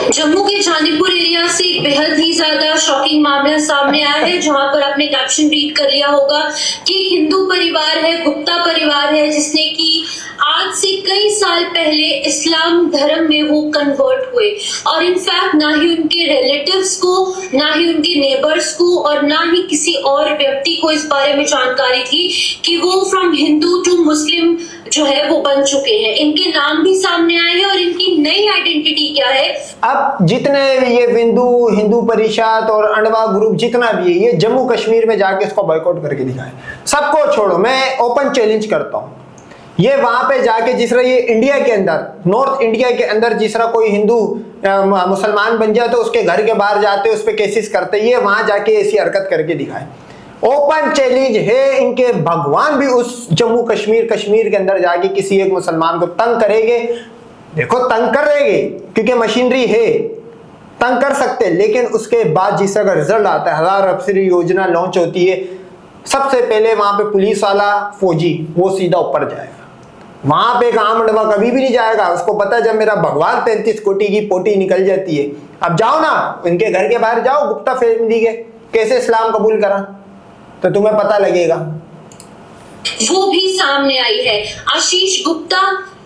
जम्मू के जानीपुर एरिया से एक बेहद ही ज्यादा शॉकिंग मामला सामने आया है, जहां पर आपने कैप्शन रीड कर लिया होगा कि हिंदू परिवार है, गुप्ता परिवार है, जिसने कि आज से कई साल पहले इस्लाम धर्म में वो कन्वर्ट हुए और इनफैक्ट ना ही उनके रिलेटिव्स को, ना ही उनके नेबर्स को और ना ही किसी और व्यक्ति को इस बारे में जानकारी थी कि वो फ्रॉम हिंदू टू मुस्लिम जो है वो बन चुके हैं। इनके नाम भी सामने आए हैं और इनकी नई आइडेंटिटी क्या है। अब जितने ये हिंदू परिषद और अंडवा ग्रुप जितना भी है, ये जम्मू कश्मीर में जाके इसको बॉयकॉट करके दिखाए। सबको छोड़ो, मैं ओपन चैलेंज करता हूँ, ये वहां पे जाके जिस तरह ये इंडिया के अंदर, नॉर्थ इंडिया के अंदर जिस तरह कोई हिंदू मुसलमान बन जाए तो उसके घर के बाहर जाते उस पर केसेस करते, ये वहां जाके ऐसी हरकत करके दिखाए। ओपन चैलेंज है, इनके भगवान भी उस जम्मू कश्मीर के अंदर जाके किसी एक मुसलमान को तंग करेंगे। देखो तंग करेंगे क्योंकि मशीनरी है, तंग कर सकते, लेकिन उसके बाद जिस तरह का रिजल्ट आता है, 1000 अफसरी योजना लॉन्च होती है, सबसे पहले वहां पे पुलिस वाला, फौजी वो सीधा ऊपर जाएगा। वहां पे आम अंडवा कभी भी नहीं जाएगा, उसको पता है जब मेरा भगवान 33 कोटी की पोटी निकल जाती है। अब जाओ ना, इनके घर के बाहर जाओ, गुप्ता फैमिली के कैसे इस्लाम कबूल करा तो तुम्हें पता लगेगा। वो भी सामने आई है। आशीष गुप्ता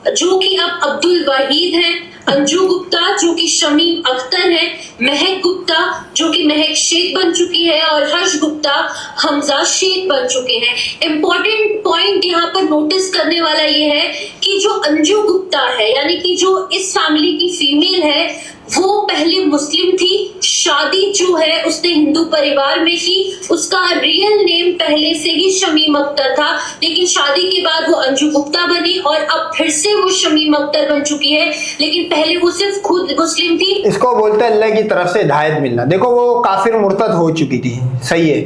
जो कि अब अब्दुल वहीद है, अंजू गुप्ता जो कि शमीम अख्तर है, महक गुप्ता जो कि महक शेख बन चुकी है और हर्ष गुप्ता हमजा शेख बन चुके हैं। इंपॉर्टेंट पॉइंट यहाँ पर नोटिस करने वाला ये है कि जो अंजू गुप्ता है, यानी कि जो इस फैमिली की फीमेल है, वो पहले मुस्लिम थी, शादी जो है उसने हिंदू परिवार में की। उसका रियल नेम पहले से ही शमीम अख्तर था, लेकिन शादी के बाद वो अंजू गुप्ता बनी और अब फिर से वो शमीम अख्तर बन चुकी है, लेकिन पहले वो सिर्फ खुद मुस्लिम थी। इसको बोलते हैं अल्लाह की तरफ से हिदायत मिलना। देखो वो काफिर मुर्तद हो चुकी थी, सही है,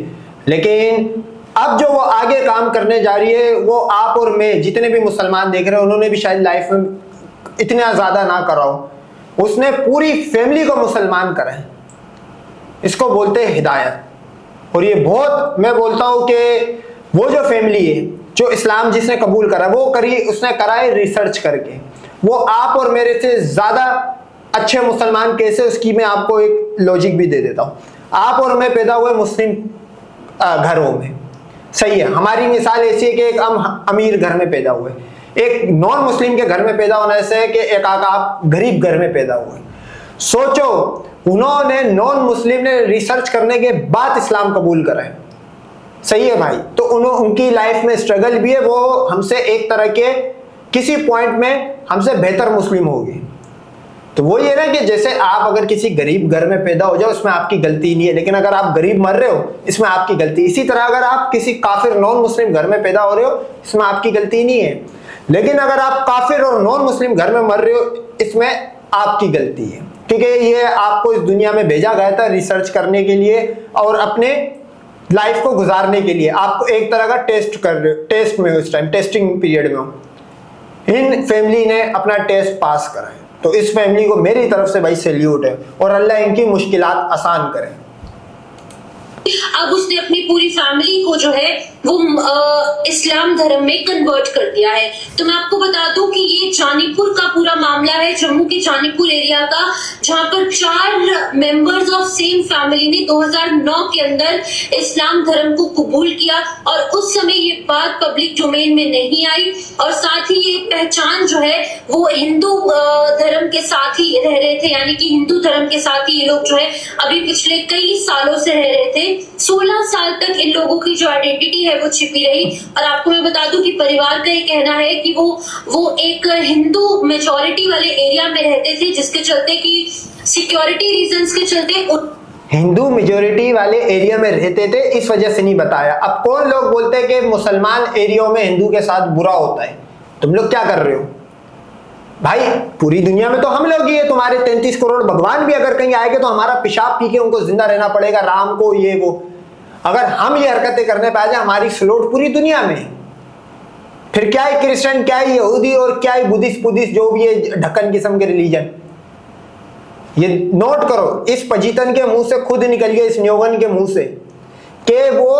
लेकिन अब जो वो आगे काम करने जा रही है, वो आप और मैं जितने भी मुसलमान देख रहे हैं, उन्होंने भी शायद लाइफ में इतना ज्यादा ना करा हो, उसने पूरी फैमिली को मुसलमान करा है। इसको बोलते हैं हिदायत। और ये बहुत, मैं बोलता हूं कि वो जो फैमिली है, जो इस्लाम जिसने कबूल करा, वो उसने करा है रिसर्च करके। वो आप और मेरे से ज्यादा अच्छे मुसलमान कैसे, उसकी मैं आपको एक लॉजिक भी दे देता हूं। आप और मैं पैदा हुए मुस्लिम घरों में, सही है, हमारी मिसाल ऐसी है कि एक हम अमीर घर में पैदा हुए, एक नॉन मुस्लिम के घर में पैदा होने से कि एक आप गरीब घर में पैदा हुए। सोचो, उन्होंने नॉन मुस्लिम ने रिसर्च करने के बाद इस्लाम कबूल करा है, सही है भाई। तो उनकी लाइफ में स्ट्रगल भी है, वो हमसे एक तरह के किसी पॉइंट में हमसे बेहतर मुस्लिम होगी। तो वो ये ना कि जैसे आप अगर किसी गरीब घर में पैदा हो जाओ, उसमें आपकी गलती नहीं है, लेकिन अगर आप गरीब मर रहे हो, इसमें आपकी गलती। इसी तरह अगर आप किसी काफिर नॉन मुस्लिम घर में पैदा हो रहे हो, इसमें आपकी गलती नहीं है, लेकिन अगर आप काफिर और नॉन मुस्लिम घर में मर रहे हो, इसमें आपकी गलती है, क्योंकि ये आपको इस दुनिया में भेजा गया था रिसर्च करने के लिए और अपने लाइफ को गुजारने के लिए। आपको एक तरह का टेस्ट कर रहे हो, टेस्ट में, उस टाइम टेस्टिंग पीरियड में हो। इन फैमिली ने अपना टेस्ट पास करा है, तो इस फैमिली को मेरी तरफ से भाई सैल्यूट है, और अल्लाह इनकी मुश्किलात आसान करे। अब उसने अपनी पूरी फैमिली को जो है वो इस्लाम धर्म में कन्वर्ट कर दिया है। तो मैं आपको बता दूं कि ये जानीपुर का पूरा मामला है, जम्मू के जानीपुर एरिया का, जहां पर 4 मेंबर्स ऑफ सेम फैमिली ने 2009 के अंदर इस्लाम धर्म को कबूल किया और उस समय ये बात पब्लिक डोमेन में नहीं आई, और साथ ही ये पहचान जो है वो हिंदू धर्म के साथ ही रह रहे थे, यानी कि हिंदू धर्म के साथ ही ये लोग जो है अभी पिछले कई सालों से रह रहे थे। 16 साल तक इन लोगों की जो आइडेंटिटी है वो छिपी रही। और आपको मैं बता दूं कि परिवार का ये कहना है कि वो एक हिंदू मेजॉरिटी वाले एरिया में रहते थे, जिसके चलते कि सिक्योरिटी रीजंस के चलते हिंदू मेजॉरिटी वाले एरिया में रहते थे, इस वजह से नहीं बताया। अब कौन लोग बोलते हैं कि मुसलमान एरिया में हिंदू के साथ बुरा होता है? तुम लोग क्या कर रहे हो भाई? पूरी दुनिया में तो हम लोग ही है, तुम्हारे 33 करोड़ भगवान भी अगर कहीं आएंगे तो हमारा पेशाब पी के उनको जिंदा रहना पड़ेगा, राम को, ये वो। अगर हम ये हरकतें करने पाए जाए, हमारी स्लोट पूरी दुनिया में, फिर क्या है क्रिश्चियन, क्या है यहूदी और क्या है बुद्धिस्ट जो भी है ढक्कन किस्म के रिलीजन। ये नोट करो, इस पजीतन के मुंह से खुद निकल गया, इस न्योगन के मुंह से, कि वो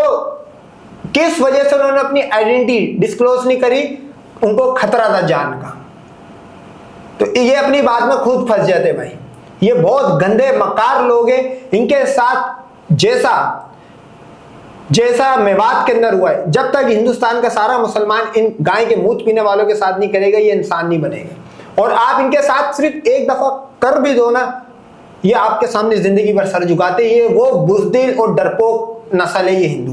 किस वजह से उन्होंने अपनी आइडेंटिटी डिस्क्लोज नहीं करी, उनको खतरा था जान का। तो ये अपनी बात में खुद फंस जाते भाई। ये बहुत गंदे मकार लोग हैं। इनके साथ जैसा मेवात के अंदर हुआ है, जब तक हिंदुस्तान का सारा मुसलमान इन गाय के मूत पीने वालों के साथ नहीं करेगा, ये इंसान नहीं बनेगा। और आप इनके साथ सिर्फ एक दफा कर भी दो ना, ये आपके सामने जिंदगी भर सर झुकाते। ये वो बुज़दिल और डरपोक नस्ल है ये हिंदू।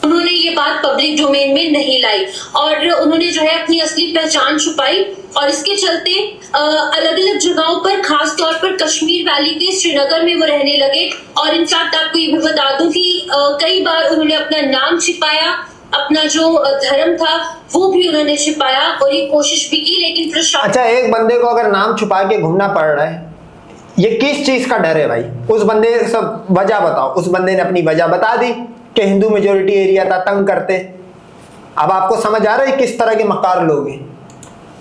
उन्होंने ये बात पब्लिक डोमेन में नहीं लाई और उन्होंने जो है अपनी असली पहचान छुपाई और इसके चलते अलग अलग जगहों पर, खास तौर पर कश्मीर वैली के श्रीनगर में वो रहने लगे। और इनफैक्ट आपको ये भी बता दूं कि कई बार उन्होंने अपना नाम छिपाया, अपना जो धर्म था वो भी उन्होंने छिपाया और ये कोशिश भी की, लेकिन प्रशासन। अच्छा, एक बंदे को अगर नाम छुपा के घूमना पड़ रहा है, ये किस चीज का डर है भाई? उस बंदे सब वजह बताओ। उस बंदे ने अपनी वजह बता दी कि हिंदू मेजोरिटी एरिया था, तंग करते। अब आपको समझ आ रहा है किस तरह के मकार लोग हैं।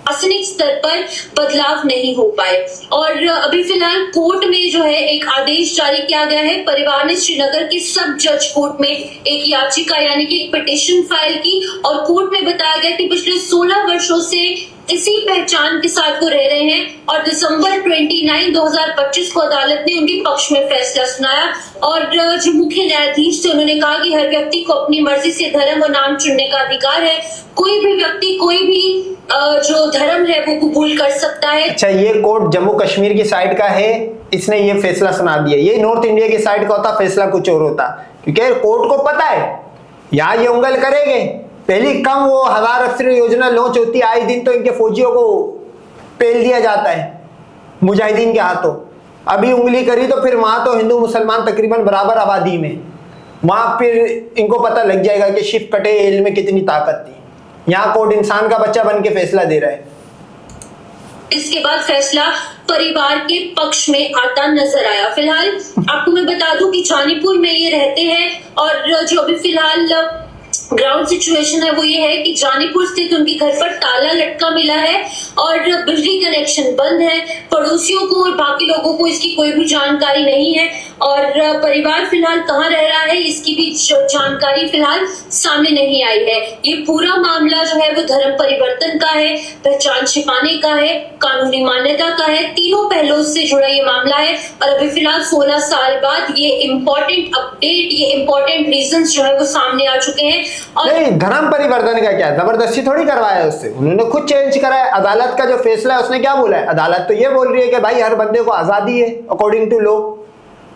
प्रशासनिक स्तर पर बदलाव नहीं हो पाए और अभी फिलहाल कोर्ट में जो है एक आदेश जारी किया गया है। परिवार ने श्रीनगर के सब जज कोर्ट में एक याचिका यानी कि एक पिटीशन फाइल की और कोर्ट में बताया गया कि पिछले 16 वर्षों से इसी पहचान के साथ वो रह रहे हैं और दिसंबर 29, 2025 को अदालत ने उनके पक्ष में फैसला सुनाया और जो मुख्य न्यायाधीश थे उन्होंने कहा कि हर व्यक्ति को अपनी मर्जी से धर्म और नाम चुनने का अधिकार है। कोई भी व्यक्ति कोई भी जो धर्म है वो कबूल कर सकता है। अच्छा, ये कोर्ट जम्मू कश्मीर की साइड का है, इसने ये फैसला सुना दिया। ये नॉर्थ इंडिया की साइड का होता, फैसला कुछ और होता, क्योंकि कोर्ट को पता है यहाँ ये उंगल करेंगे। पहली कम वो 1000 अफसर योजना लॉन्च होती है, आए दिन तो इनके फौजियों को पेल दिया जाता है मुजाहिदीन के हाथों। अभी उंगली करी तो फिर वहां तो हिंदू मुसलमान तकरीबन बराबर आबादी में, वहां फिर इनको पता लग जाएगा कि शिप कटे एल में कितनी ताकत थी। यहाँ कोर्ट इंसान का बच्चा बन के फैसला दे रहा है। इसके बाद फैसला परिवार के पक्ष में आता नजर आया। फिलहाल आपको मैं बता दूं कि जानीपुर में ये रहते हैं और जो अभी फिलहाल ग्राउंड सिचुएशन है वो ये है कि जानीपुर स्थित उनके घर पर ताला लटका मिला है और बिजली कनेक्शन बंद है। पड़ोसियों को और बाकी लोगों को इसकी कोई भी जानकारी नहीं है और परिवार फिलहाल कहाँ रह रहा है इसकी भी जानकारी फिलहाल सामने नहीं आई है। ये पूरा मामला जो है वो धर्म परिवर्तन का है, पहचान छिपाने का है, कानूनी मान्यता का है, तीनों पहलुओं से जुड़ा ये मामला है और अभी फिलहाल 16 साल बाद ये इम्पोर्टेंट अपडेट, ये इम्पोर्टेंट रीजंस जो है वो सामने आ चुके हैं। और नहीं, धर्म परिवर्तन का क्या, जबरदस्ती थोड़ी करवाया उससे, उन्होंने खुद चेंज करा है। अदालत का जो फैसला है उसने क्या बोला है? अदालत तो ये बोल रही है कि भाई हर बंदे को आजादी है अकॉर्डिंग टू लॉ।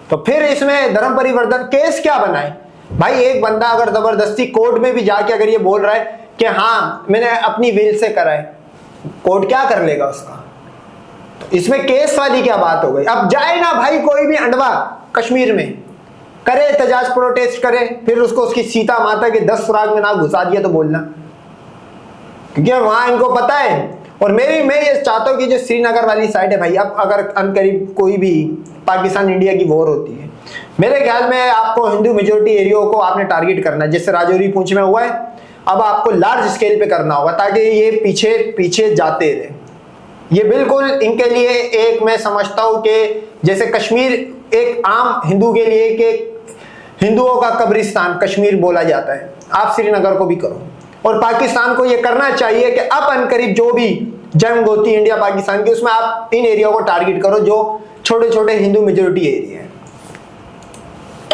तो फिर इसमें धर्म परिवर्तन केस क्या बनाए भाई? एक बंदा अगर जबरदस्ती कोर्ट में भी जाके अगर ये बोल रहा है कि हाँ मैंने अपनी विल से करा है, कोर्ट क्या कर लेगा उसका? तो इसमें केस वाली क्या बात हो गई? अब जाए ना भाई कोई भी अंडवा कश्मीर में करे एहतजाज, प्रोटेस्ट करे, फिर उसको उसकी सीता माता के 10 सुराग में ना घुसा दिया तो बोलना, क्योंकि वहां इनको पता है। और मैं ये चाहता हूँ कि जो श्रीनगर वाली साइड है भाई, अब अगर अनकरीब कोई भी पाकिस्तान इंडिया की वॉर होती है, मेरे ख्याल में आपको हिंदू मेजोरिटी एरिया को आपने टारगेट करना है, जैसे राजौरी पूंछ में हुआ है। अब आपको लार्ज स्केल पे करना होगा ताकि ये पीछे पीछे जाते रहे। ये बिल्कुल इनके लिए एक, मैं समझता हूँ कि जैसे कश्मीर एक आम हिंदू के लिए कि हिंदुओं का कब्रिस्तान कश्मीर बोला जाता है, आप श्रीनगर को भी करो। और पाकिस्तान को ये करना चाहिए कि अब अनकरीब जो भी जंग होती है इंडिया पाकिस्तान की, उसमें आप इन एरिया को टारगेट करो जो छोटे छोटे हिंदू मेजोरिटी एरिया है।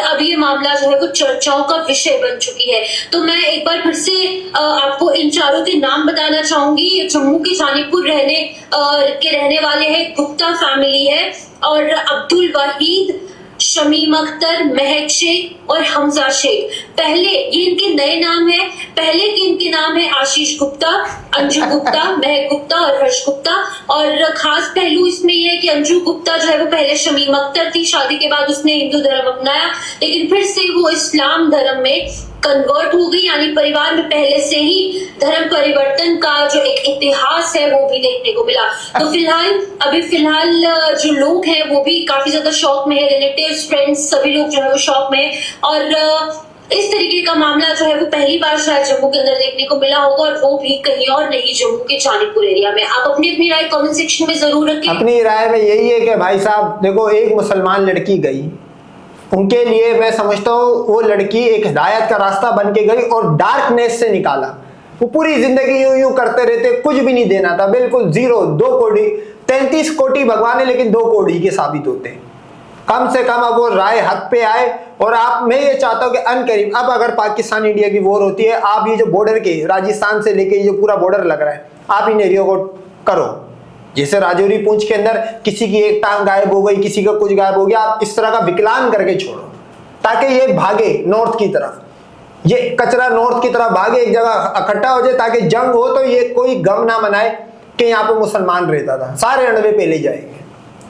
अब ये मामला जो है वो चर्चाओं का विषय बन चुकी है। तो मैं एक बार फिर से आपको इन चारों के नाम बताना चाहूंगी। जम्मू के जानीपुर रहने वाले हैं, गुप्ता फैमिली है और अब्दुल वहीद, शमीम अख्तर, महक शेख और हमजा शेख। पहले ये इनके नए नाम है, पहले के इनके नाम है आशीष गुप्ता, अंजू गुप्ता, महक गुप्ता और हर्ष गुप्ता। और खास पहलू इसमें यह है कि अंजू गुप्ता जो है वो पहले शमीम अख्तर थी, शादी के बाद उसने हिंदू धर्म अपनाया, लेकिन फिर से वो इस्लाम धर्म में कन्वर्ट हो गई। यानी परिवार में पहले से ही धर्म परिवर्तन का जो एक इतिहास है वो भी देखने को मिला। तो अभी फिलहाल जो लोग हैं वो भी काफी ज्यादा शॉक में है, रिलेटिव्स, फ्रेंड्स, सभी लोग जो है वो शॉक में है। और इस तरीके का मामला जो है वो पहली बार शायद जम्मू के अंदर देखने को मिला होगा और वो भी कहीं और नहीं, जम्मू के जानीपुर एरिया में। आप अपनी राय कमेंट सेक्शन में जरूर रखें। अपनी राय में यही है कि भाई साहब देखो, एक मुसलमान लड़की गई, उनके लिए मैं समझता हूँ वो लड़की एक हिदायत का रास्ता बन के गई और डार्कनेस से निकाला। वो पूरी जिंदगी यूं यूं करते रहते, कुछ भी नहीं देना था, बिल्कुल जीरो, 2 कौड़ी 33 कोटि भगवान है लेकिन 2 कोड़ी के साबित होते हैं। कम से कम अब वो राय हक पे आए। और मैं ये चाहता हूँ कि अनकरीब अब अगर पाकिस्तान इंडिया की वॉर होती है, आप ये जो बॉर्डर के राजस्थान से लेके जो पूरा बॉर्डर लग रहा है, आप इन एरिया को करो। जैसे राजौरी पूंछ के अंदर किसी की एक टांग गायब हो गई, किसी का कुछ गायब हो गया, आप इस तरह का विकलांग करके छोड़ो ताकि ये भागे नॉर्थ की तरफ, ये कचरा नॉर्थ की तरफ भागे, एक जगह इकट्ठा हो जाए ताकि जंग हो तो ये कोई गम ना मनाए कि यहाँ पे मुसलमान रहता था, सारे अणवे पे ले जाएंगे।